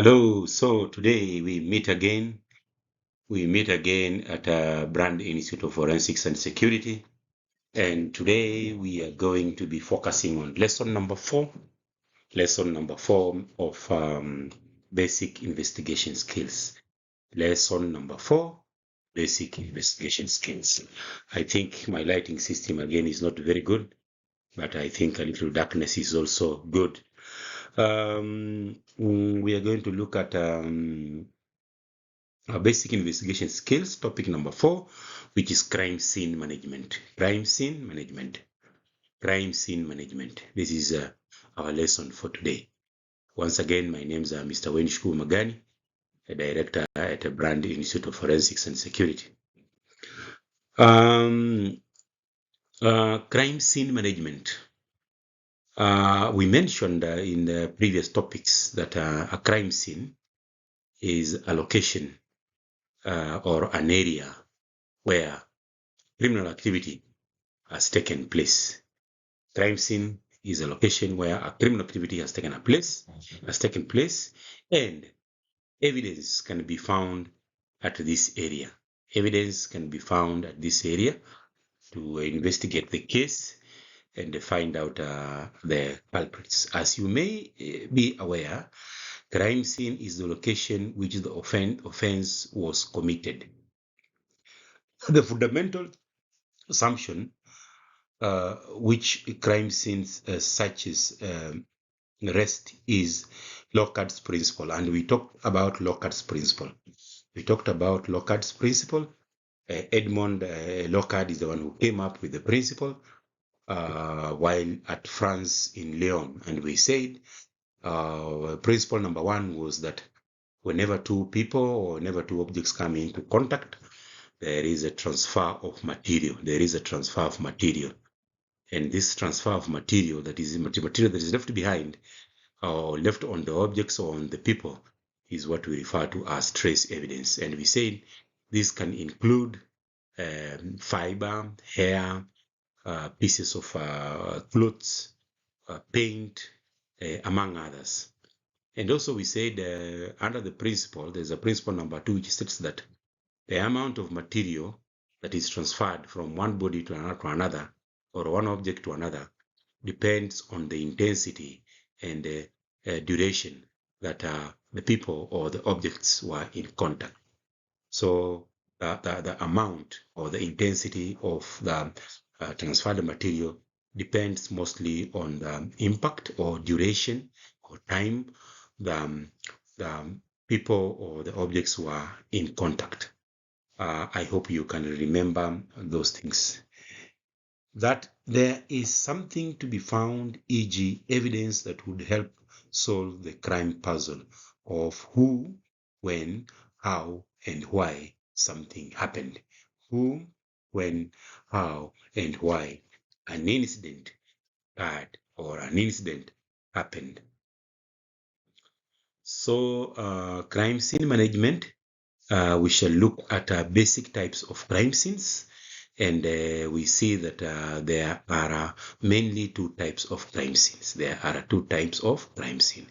Hello. So today we meet again. We meet again at Brand Institute of Forensics and Security. And today we are going to be focusing on lesson number four. Lesson number four of basic investigation skills. Lesson number four, basic investigation skills. I think my lighting system again is not very good, but I think a little darkness is also good. We are going to look at basic investigation skills, topic number four, which is crime scene management. Crime scene management. Crime scene management. This is our lesson for today. Once again, my name is Mr. Wenshku Magani, a director at a Brand Institute of Forensics and Security. Crime scene management. We mentioned in the previous topics that a crime scene is a location or an area where criminal activity has taken place. Crime scene is a location where a criminal activity has taken place, and evidence can be found at this area. Evidence can be found at this area to investigate the case and find out the culprits. As you may be aware, crime scene is the location which the offense was committed. The fundamental assumption which crime scenes such as rest is Locard's principle, and we talked about Locard's principle. Edmond Locard is the one who came up with the principle while at France in Lyon, and we said principle number one was that whenever two people or whenever two objects come into contact, there is a transfer of material. And this transfer of material, that is material that is left behind or left on the objects or on the people, is what we refer to as trace evidence. And we said this can include fiber, hair, pieces of clothes, paint, among others. And also we said under the principle, there's a principle number two, which states that the amount of material that is transferred from one body to another or one object to another depends on the intensity and the duration that the people or the objects were in contact. So the amount or the intensity of the transferred material depends mostly on the impact or duration or time the people or the objects were in contact. I hope you can remember those things. That there is something to be found, e.g., evidence that would help solve the crime puzzle of who, when, how, and why something happened. Who, when, how, and why an incident occurred or an incident happened. So, crime scene management, we shall look at basic types of crime scenes. And we see that there are mainly two types of crime scenes. There are two types of crime scene.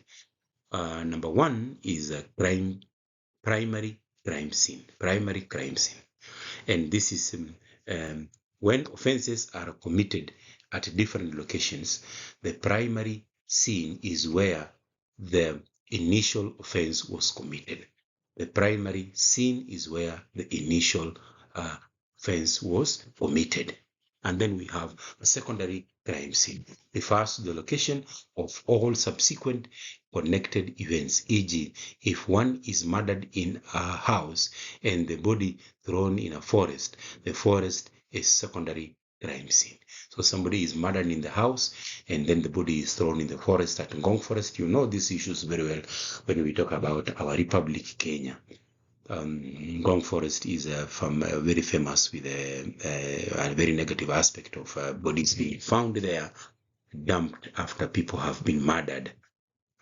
Number one is a primary crime scene. Primary crime scene. And this is when offenses are committed at different locations, the primary scene is where the initial offense was committed. The primary scene is where the initial offense was committed. And then we have a secondary crime scene. Refers to the location of all subsequent connected events, e.g., if one is murdered in a house and the body thrown in a forest, the forest is secondary crime scene. So somebody is murdered in the house and then the body is thrown in the forest at Ngong Forest. You know these issues very well when we talk about our Republic, Kenya. Ngong Forest is very famous with a very negative aspect of bodies being found there, dumped after people have been murdered.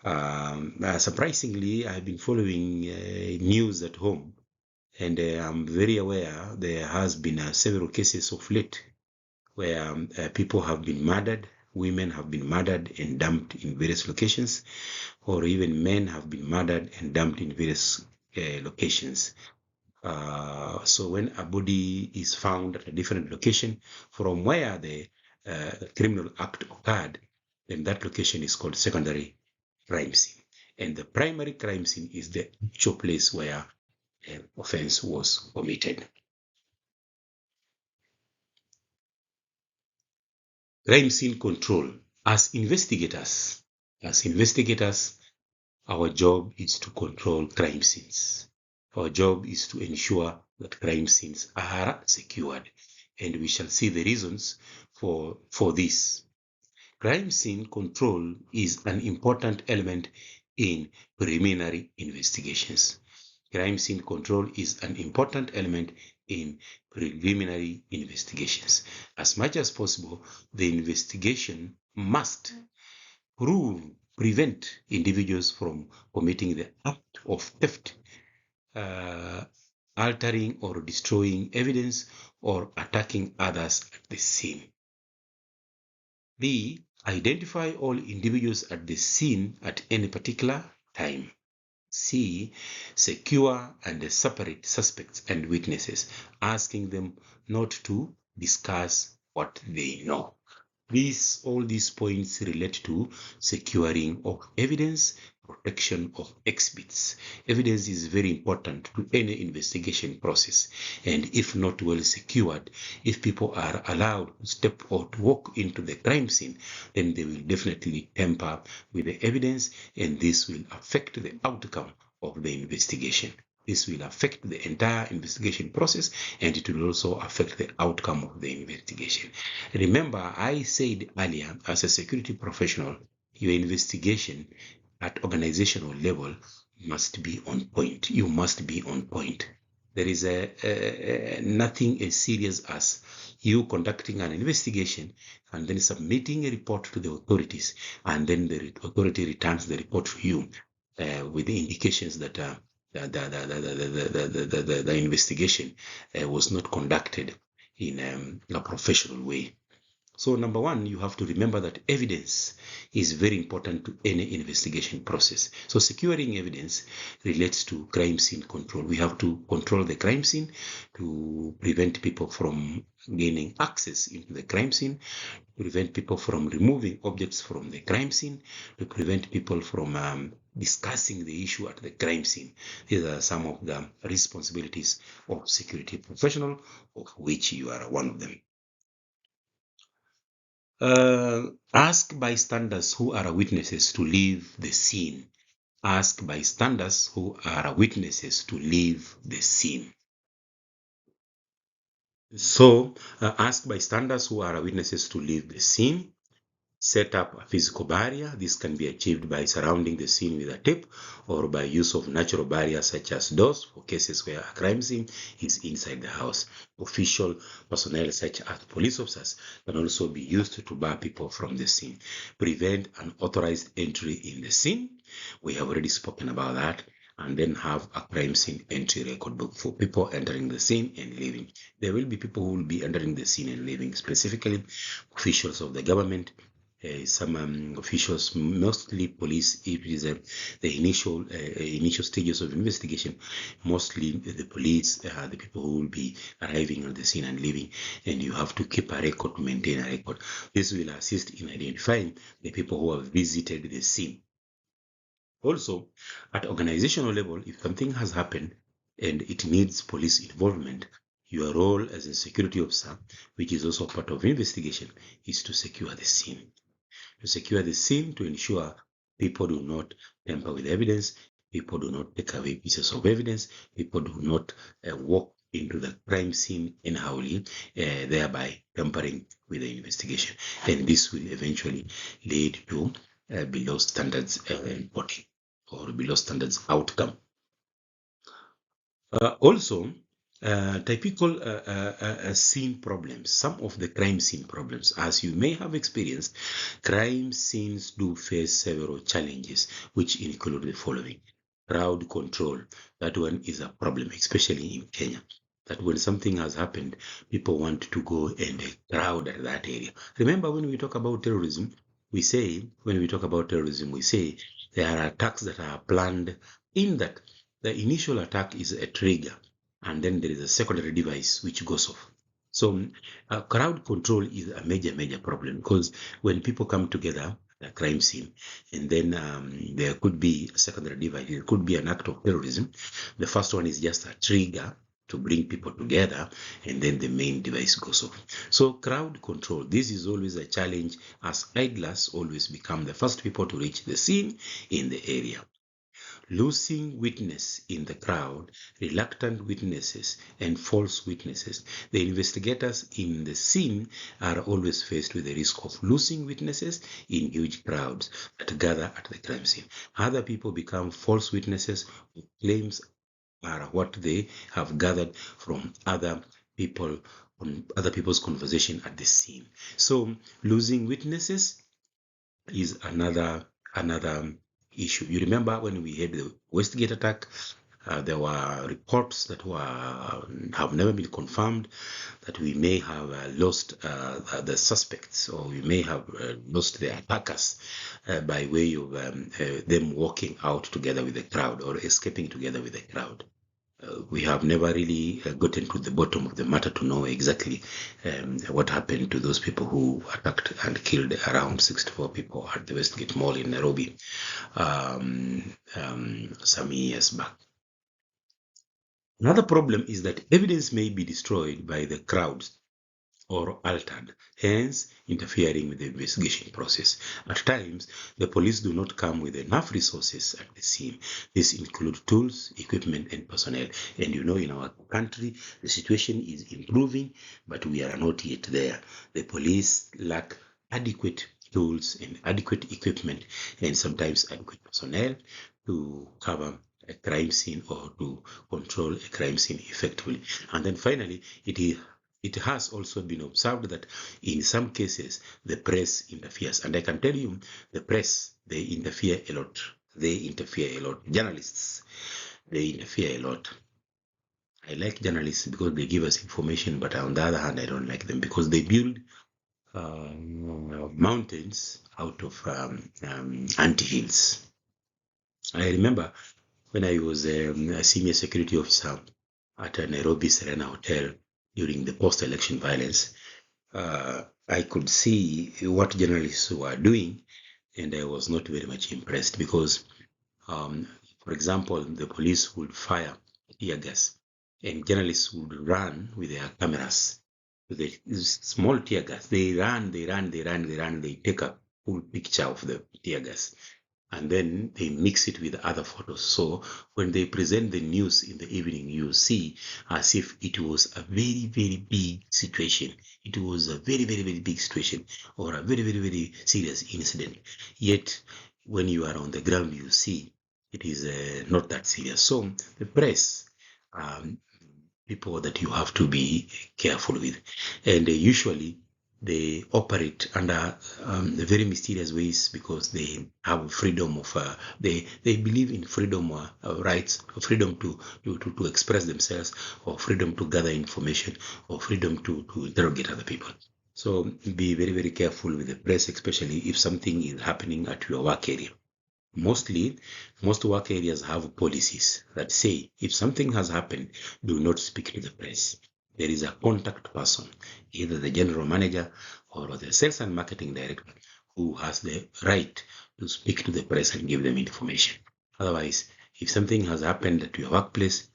Surprisingly, I've been following news at home, and I'm very aware there has been several cases of late where people have been murdered women have been murdered and dumped in various locations, or even men have been murdered and dumped in various locations. So when a body is found at a different location from where the criminal act occurred, then that location is called secondary crime scene. And the primary crime scene is the actual place where an offense was committed. Crime scene control. As investigators, our job is to control crime scenes. Our job is to ensure that crime scenes are secured, and we shall see the reasons for this. Crime scene control is an important element in preliminary investigations. Crime scene control is an important element in preliminary investigations. As much as possible, the investigation must prevent individuals from committing the act of theft, altering or destroying evidence, or attacking others at the scene. B. Identify all individuals at the scene at any particular time. C. Secure and separate suspects and witnesses, asking them not to discuss what they know. All these points relate to securing of evidence, protection of exhibits. Evidence is very important to any investigation process, and if not well secured, if people are allowed to step or to walk into the crime scene, then they will definitely tamper with the evidence, and this will affect the outcome of the investigation. This will affect the entire investigation process, and it will also affect the outcome of the investigation. Remember, I said earlier, as a security professional, your investigation at organizational level must be on point. You must be on point. There is nothing as serious as you conducting an investigation and then submitting a report to the authorities, and then the authority returns the report to you with the indications that the investigation was not conducted in a professional way. So number one, you have to remember that evidence is very important to any investigation process. So securing evidence relates to crime scene control. We have to control the crime scene to prevent people from gaining access into the crime scene, to prevent people from removing objects from the crime scene, to prevent people from discussing the issue at the crime scene. These are some of the responsibilities of security professional, of which you are one of them. Ask bystanders who are witnesses to leave the scene. Ask bystanders who are witnesses to leave the scene. So, ask bystanders who are witnesses to leave the scene. Set up a physical barrier. This can be achieved by surrounding the scene with a tape or by use of natural barriers such as doors for cases where a crime scene is inside the house. Official personnel such as police officers can also be used to bar people from the scene. Prevent unauthorized entry in the scene. We have already spoken about that. And then have a crime scene entry record book for people entering the scene and leaving. There will be people who will be entering the scene and leaving, specifically officials of the government, some officials, mostly police. If it is the initial stages of investigation, mostly the police are the people who will be arriving on the scene and leaving, and you have to keep a record, maintain a record. This will assist in identifying the people who have visited the scene. Also, at organizational level, if something has happened and it needs police involvement, your role as a security officer, which is also part of investigation, is to secure the scene. To secure the scene, to ensure people do not tamper with evidence, people do not take away pieces of evidence, people do not walk into the crime scene anyhowly, thereby tampering with the investigation. And this will eventually lead to below standards reporting or below standards outcome. Also, typical scene problems, some of the crime scene problems, as you may have experienced, crime scenes do face several challenges, which include the following. Crowd control, that one is a problem, especially in Kenya. that when something has happened, people want to go and crowd at that area. Remember, when we talk about terrorism, we say, there are attacks that are planned, in that the initial attack is a trigger, and then there is a secondary device which goes off. So crowd control is a major problem, because when people come together at a crime scene, and then there could be a secondary device, it could be an act of terrorism. The first one is just a trigger to bring people together, and then the main device goes off. So crowd control, this is always a challenge, as idlers always become the first people to reach the scene in the area. Losing witness in the crowd, reluctant witnesses, and false witnesses. The investigators in the scene are always faced with the risk of losing witnesses in huge crowds that gather at the crime scene. Other people become false witnesses whose claims are what they have gathered from other people, on other people's conversation at the scene. So losing witnesses is another issue. You remember when we had the Westgate attack, there were reports that have never been confirmed that we may have lost the suspects, or we may have lost the attackers by way of them walking out together with the crowd or escaping together with the crowd. We have never really gotten to the bottom of the matter to know exactly what happened to those people who attacked and killed around 64 people at the Westgate Mall in Nairobi some years back. Another problem is that evidence may be destroyed by the crowds or altered, hence interfering with the investigation process. At times, the police do not come with enough resources at the scene. This includes tools, equipment, and personnel. And you know, in our country, the situation is improving, but we are not yet there. The police lack adequate tools and adequate equipment, and sometimes adequate personnel to cover a crime scene or to control a crime scene effectively. And then finally, it has also been observed that in some cases, the press interferes. And I can tell you, the press, they interfere a lot. Journalists, they interfere a lot. I like journalists because they give us information, but on the other hand, I don't like them because they build mountains out of antehills. I remember when I was a senior security officer at a Nairobi Serena Hotel during the post-election violence, I could see what journalists were doing, and I was not very much impressed because, for example, the police would fire tear gas, and journalists would run with their cameras with a small tear gas. They take a full picture of the tear gas, and then they mix it with other photos. So when they present the news in the evening, you see as if it was a very big situation. It was a very big situation, or a very serious incident. Yet when you are on the ground, you see it is not that serious. So the press, people that you have to be careful with, and usually they operate under very mysterious ways because they have freedom of they believe in freedom rights, freedom to express themselves, or freedom to gather information, or freedom to interrogate other people. So be very careful with the press, especially if something is happening at your work area. Most work areas have policies that say if something has happened, do not speak to the press. There is a contact person, either the general manager or the sales and marketing director, who has the right to speak to the press and give them information. Otherwise, if something has happened at your workplace,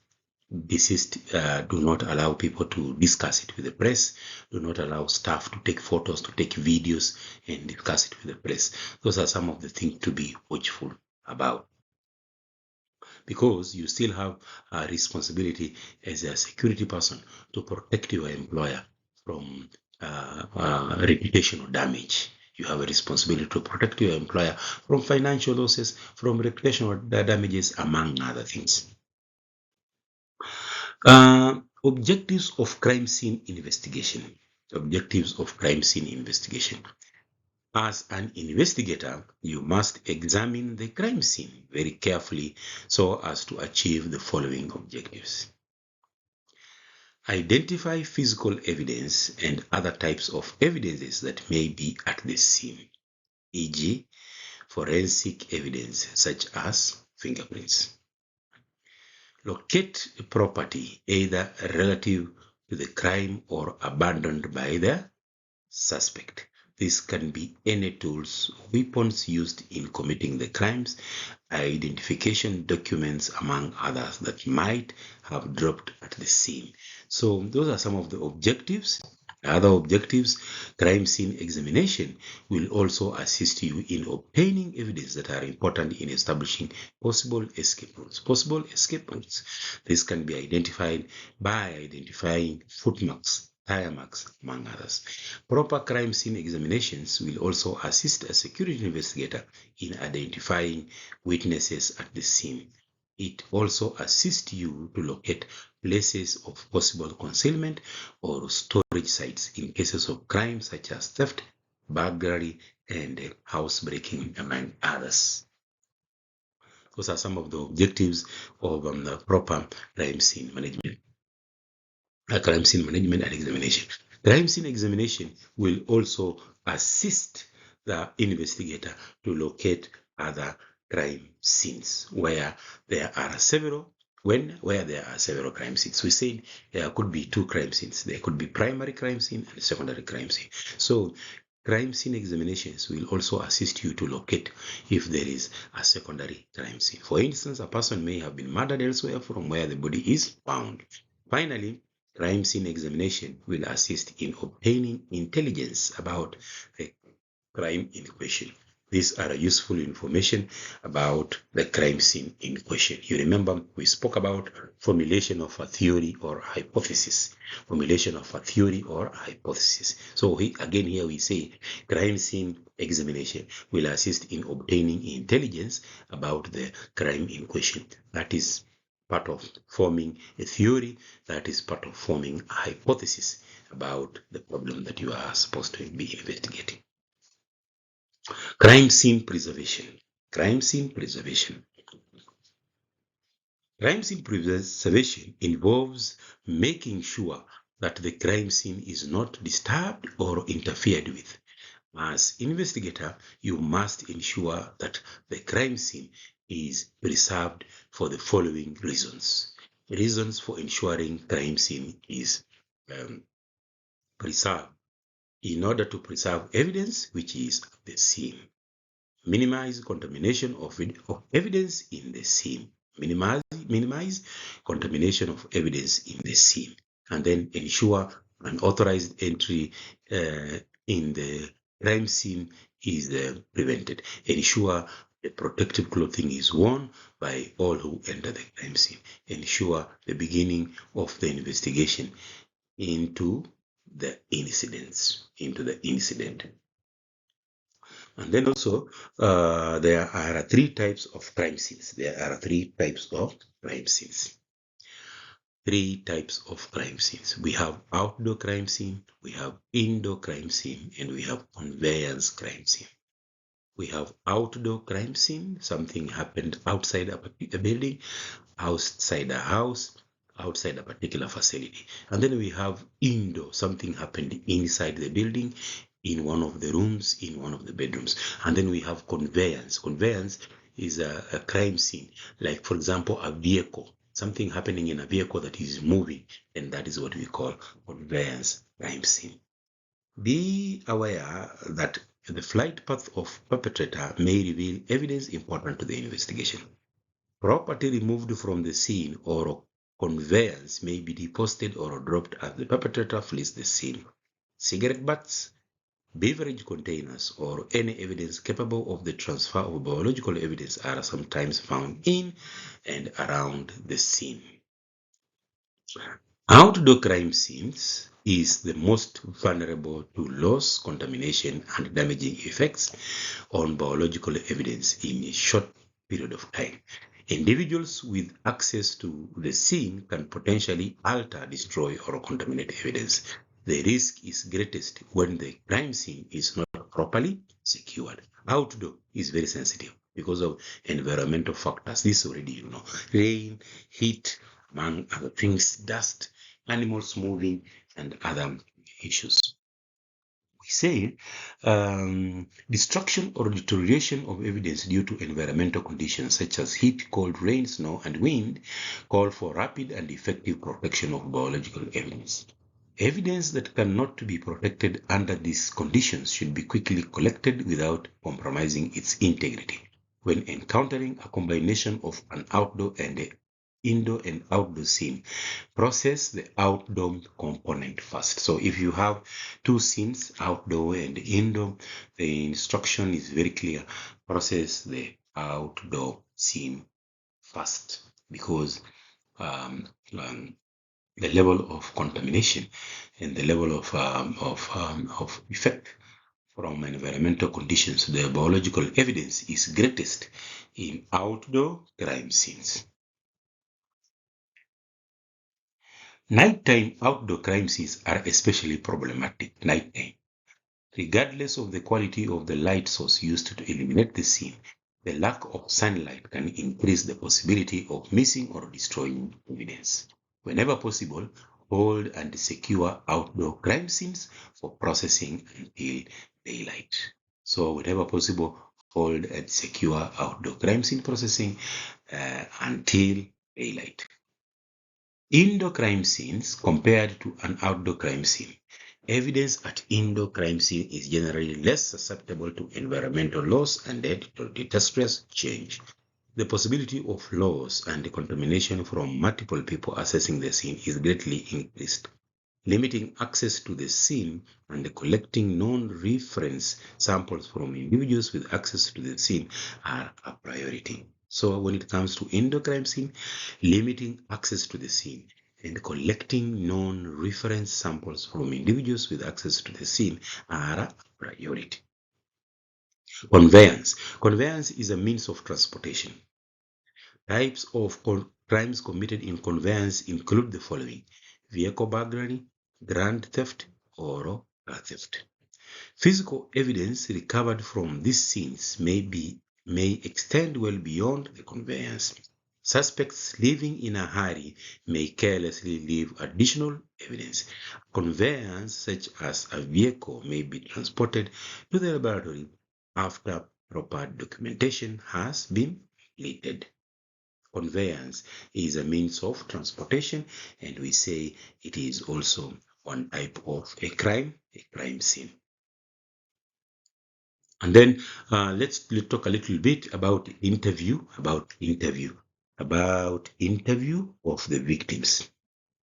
desist, do not allow people to discuss it with the press. Do not allow staff to take photos, to take videos and discuss it with the press. Those are some of the things to be watchful about, because you still have a responsibility as a security person to protect your employer from reputational damage. You have a responsibility to protect your employer from financial losses, from reputational damages, among other things. Objectives of crime scene investigation. Objectives of crime scene investigation. As an investigator, you must examine the crime scene very carefully so as to achieve the following objectives. Identify physical evidence and other types of evidences that may be at the scene, e.g., forensic evidence such as fingerprints. Locate a property either relative to the crime or abandoned by the suspect. This can be any tools, weapons used in committing the crimes, identification documents, among others that might have dropped at the scene. So those are some of the objectives. Other objectives, crime scene examination will also assist you in obtaining evidence that are important in establishing possible escape routes. Possible escape routes. This can be identified by identifying footmarks, tire marks, among others. Proper crime scene examinations will also assist a security investigator in identifying witnesses at the scene. It also assists you to locate places of possible concealment or storage sites in cases of crime such as theft, burglary, and housebreaking, among others. Those are some of the objectives of the proper crime scene management. Crime scene management and examination. Crime scene examination will also assist the investigator to locate other crime scenes where there are several crime scenes. We said there could be two crime scenes. There could be primary crime scene and secondary crime scene. So crime scene examinations will also assist you to locate if there is a secondary crime scene. For instance, a person may have been murdered elsewhere from where the body is found. Finally, crime scene examination will assist in obtaining intelligence about the crime in question. These are useful information about the crime scene in question. You remember we spoke about formulation of a theory or hypothesis. Formulation of a theory or hypothesis. So here we say crime scene examination will assist in obtaining intelligence about the crime in question. That is part of forming a theory, that is part of forming a hypothesis about the problem that you are supposed to be investigating. Crime scene preservation. Crime scene preservation. Crime scene preservation involves making sure that the crime scene is not disturbed or interfered with. As investigator, you must ensure that the crime scene is preserved for the following reasons. Reasons for ensuring crime scene is preserved. In order to preserve evidence which is at the scene. Minimize contamination of evidence in the scene. Minimize contamination of evidence in the scene. And then ensure unauthorized entry in the crime scene is prevented. Ensure the protective clothing is worn by all who enter the crime scene. Ensure the beginning of the investigation into the incident. And then also, there are three types of crime scenes. Three types of crime scenes. We have outdoor crime scene, we have indoor crime scene, and we have conveyance crime scene. We have outdoor crime scene, something happened outside a building, outside a house, outside a particular facility. And then we have indoor, something happened inside the building, in one of the rooms, in one of the bedrooms. And then we have conveyance. Conveyance is a crime scene, like for example, a vehicle, something happening in a vehicle that is moving, and that is what we call conveyance crime scene. Be aware that the flight path of perpetrator may reveal evidence important to the investigation. Property removed from the scene or conveyance may be deposited or dropped as the perpetrator flees the scene. Cigarette butts, beverage containers, or any evidence capable of the transfer of biological evidence are sometimes found in and around the scene. Outdoor crime scenes is the most vulnerable to loss, contamination, and damaging effects on biological evidence in a short period of time. Individuals with access to the scene can potentially alter, destroy, or contaminate evidence. The risk is greatest when the crime scene is not properly secured. Outdoor is very sensitive because of environmental factors. This already, rain, heat, among other things, dust. animals moving, and other issues. We say destruction or deterioration of evidence due to environmental conditions such as heat, cold, rain, snow, and wind call for rapid and effective protection of biological evidence. Evidence that cannot be protected under these conditions should be quickly collected without compromising its integrity. When encountering a combination of an outdoor and indoor and outdoor scene, process the outdoor component first. So if you have two scenes, outdoor and indoor, the instruction is very clear. Process the outdoor scene first, because um, um, the level of contamination and the level of effect from environmental conditions, the biological evidence is greatest in outdoor crime scenes. Nighttime outdoor crime scenes are especially problematic. Nighttime, regardless of the quality of the light source used to illuminate the scene, the lack of sunlight can increase the possibility of missing or destroying evidence. Whenever possible, hold and secure outdoor crime scenes for processing until daylight. So whenever possible, hold and secure outdoor crime scene processing until daylight. Indoor crime scenes compared to an outdoor crime scene. Evidence at indoor crime scene is generally less susceptible to environmental loss and disastrous change. The possibility of loss and contamination from multiple people accessing the scene is greatly increased. Limiting access to the scene and collecting non-reference samples from individuals with access to the scene are a priority. So when it comes to indoor crime scene, limiting access to the scene and collecting non-reference samples from individuals with access to the scene are a priority. Conveyance. Conveyance is a means of transportation. Types of crimes committed in conveyance include the following: vehicle burglary, grand theft, or car theft. Physical evidence recovered from these scenes may extend well beyond the conveyance. Suspects leaving in a hurry may carelessly leave additional evidence. Conveyance, such as a vehicle, may be transported to the laboratory after proper documentation has been completed. Conveyance is a means of transportation, and we say it is also one type of a crime scene. And then let's talk a little bit about interview of the victims.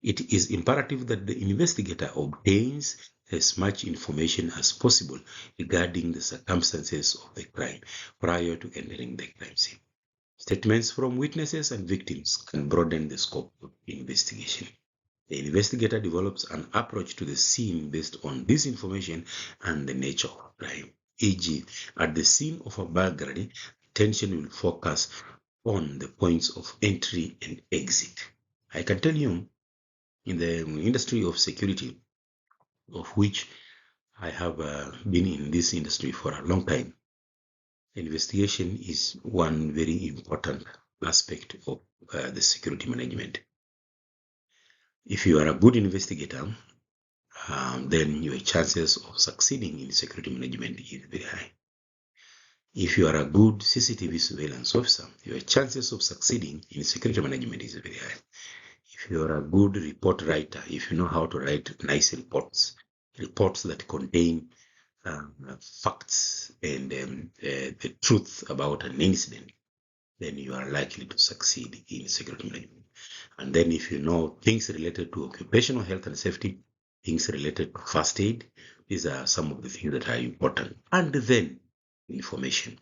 It is imperative that the investigator obtains as much information as possible regarding the circumstances of the crime prior to entering the crime scene. Statements from witnesses and victims can broaden the scope of investigation. The investigator develops an approach to the scene based on this information and the nature of crime. E.g., at the scene of a burglary, attention will focus on the points of entry and exit. I can tell you, in the industry of security, of which I have been in this industry for a long time, investigation is one very important aspect of the security management. If you are a good investigator, then your chances of succeeding in security management is very high. If you are a good CCTV surveillance officer, your chances of succeeding in security management is very high. If you are a good report writer, if you know how to write nice reports that contain facts and the truth about an incident, then you are likely to succeed in security management. And then if you know things related to occupational health and safety, things related to first aid, these are some of the things that are important. And then information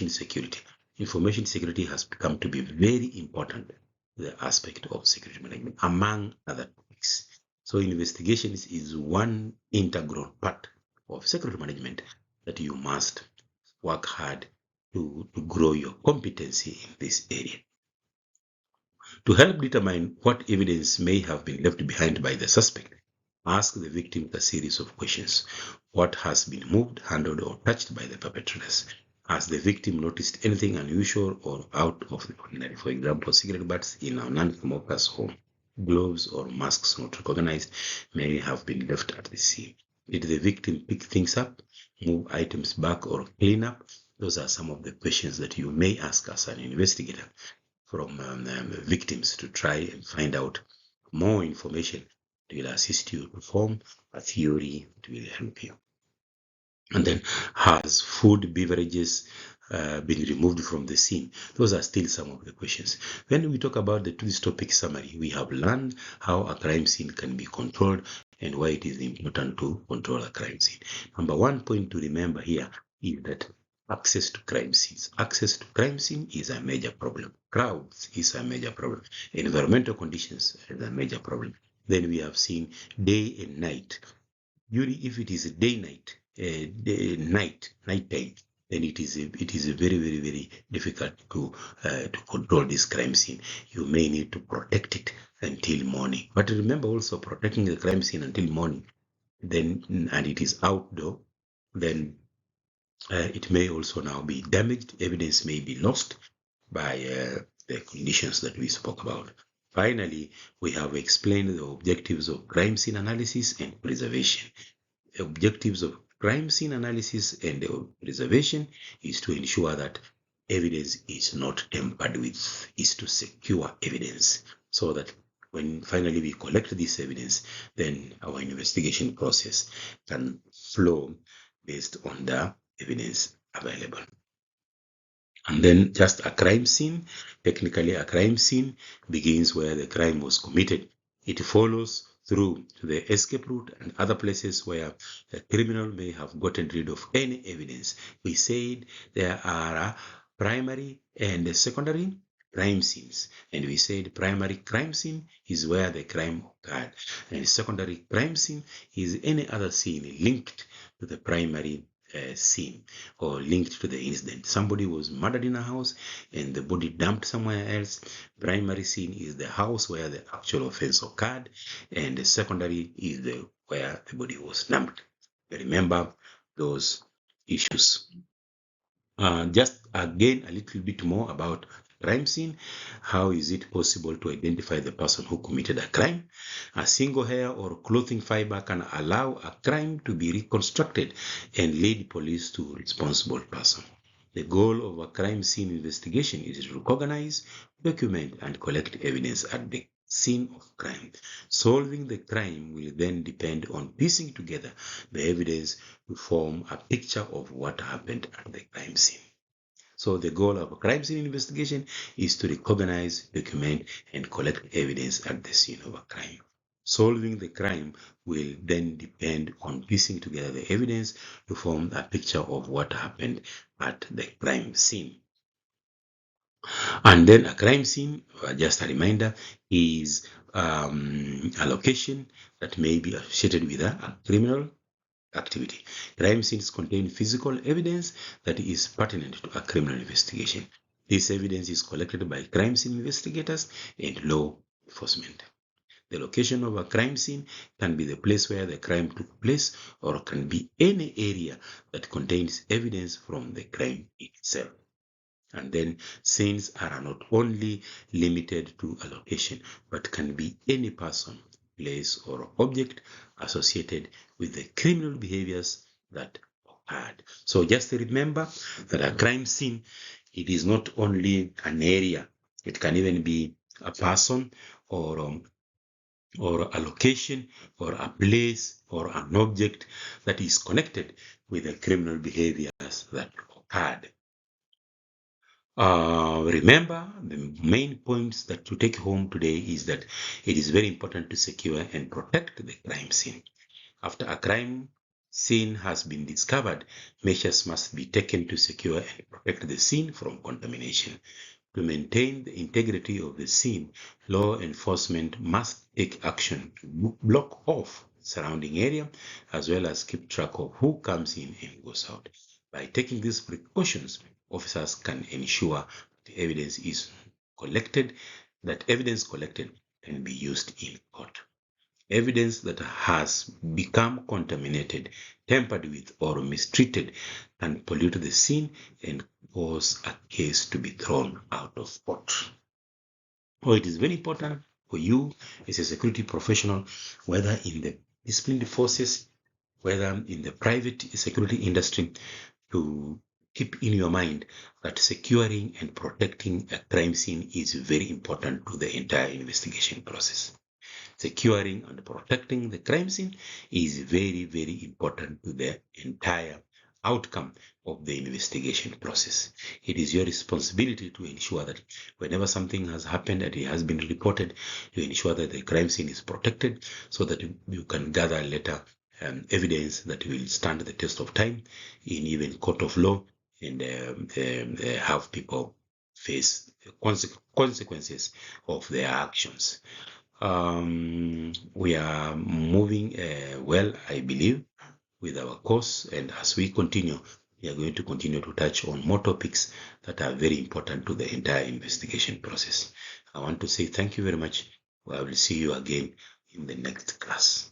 security. Information security has become to be very important, the aspect of security management, among other topics. So investigations is one integral part of security management that you must work hard to grow your competency in this area. To help determine what evidence may have been left behind by the suspect, ask the victim a series of questions. What has been moved, handled, or touched by the perpetrators? Has the victim noticed anything unusual or out of the ordinary? For example, cigarette butts in a non-smoker's home. gloves or masks not recognized may have been left at the scene. Did the victim pick things up, move items back, or clean up? Those are some of the questions that you may ask as an investigator from victims to try and find out more information. It will assist you to form a theory that will help you. And then, has food, beverages been removed from the scene? Those are still some of the questions. When we talk about this topic summary, we have learned how a crime scene can be controlled and why it is important to control a crime scene. Number one point to remember here is that access to crime scenes. Access to crime scene is a major problem. Crowds is a major problem. Environmental conditions is a major problem. Then we have seen day and night. Usually, if it is a nighttime, then it is very, very, very difficult to control this crime scene. You may need to protect it until morning. But remember also protecting the crime scene until morning, then and it is outdoor, then it may also now be damaged. Evidence may be lost by the conditions that we spoke about. Finally, we have explained the objectives of crime scene analysis and preservation. The objectives of crime scene analysis and preservation is to ensure that evidence is not tampered with, is to secure evidence so that when finally we collect this evidence, then our investigation process can flow based on the evidence available. And then just a crime scene. Technically, a crime scene begins where the crime was committed. It follows through to the escape route and other places where the criminal may have gotten rid of any evidence. We said there are primary and secondary crime scenes. And we said primary crime scene is where the crime occurred. And secondary crime scene is any other scene linked to the primary scene or linked to the incident. Somebody was murdered in a house and the body dumped somewhere else. Primary scene is the house where the actual offense occurred, and the secondary is where the body was dumped. Remember those issues. Just again a little bit more about crime scene. How is it possible to identify the person who committed a crime? A single hair or clothing fiber can allow a crime to be reconstructed and lead police to responsible person. The goal of a crime scene investigation is to recognize, document, and collect evidence at the scene of crime. Solving the crime will then depend on piecing together the evidence to form a picture of what happened at the crime scene. So the goal of a crime scene investigation is to recognize, document, and collect evidence at the scene of a crime. Solving the crime will then depend on piecing together the evidence to form a picture of what happened at the crime scene. And then a crime scene, just a reminder, is a location that may be associated with a criminal activity. Crime scenes contain physical evidence that is pertinent to a criminal investigation. This evidence is collected by crime scene investigators and law enforcement. The location of a crime scene can be the place where the crime took place, or can be any area that contains evidence from the crime itself. And then scenes are not only limited to a location, but can be any person, place, or object associated with the criminal behaviors that occurred. So just remember that a crime scene, it is not only an area, it can even be a person or a location or a place or an object that is connected with the criminal behaviors that occurred. Remember, the main points that to take home today is that it is very important to secure and protect the crime scene. After a crime scene has been discovered, measures must be taken to secure and protect the scene from contamination. To maintain the integrity of the scene, law enforcement must take action to block off the surrounding area, as well as keep track of who comes in and goes out. By taking these precautions, officers can ensure the evidence is collected, that evidence collected can be used in court. Evidence that has become contaminated, tampered with, or mistreated can pollute the scene and cause a case to be thrown out of court. So it is very important for you as a security professional, whether in the disciplined forces, whether in the private security industry, to keep in your mind that securing and protecting a crime scene is very important to the entire investigation process. Securing and protecting the crime scene is very, very important to the entire outcome of the investigation process. It is your responsibility to ensure that whenever something has happened and it has been reported, you ensure that the crime scene is protected so that you can gather later evidence that will stand the test of time in even court of law, and have people face consequences of their actions. We are moving well, I believe, with our course, and as we continue, we are going to continue to touch on more topics that are very important to the entire investigation process. I want to say thank you very much. I will see you again in the next class.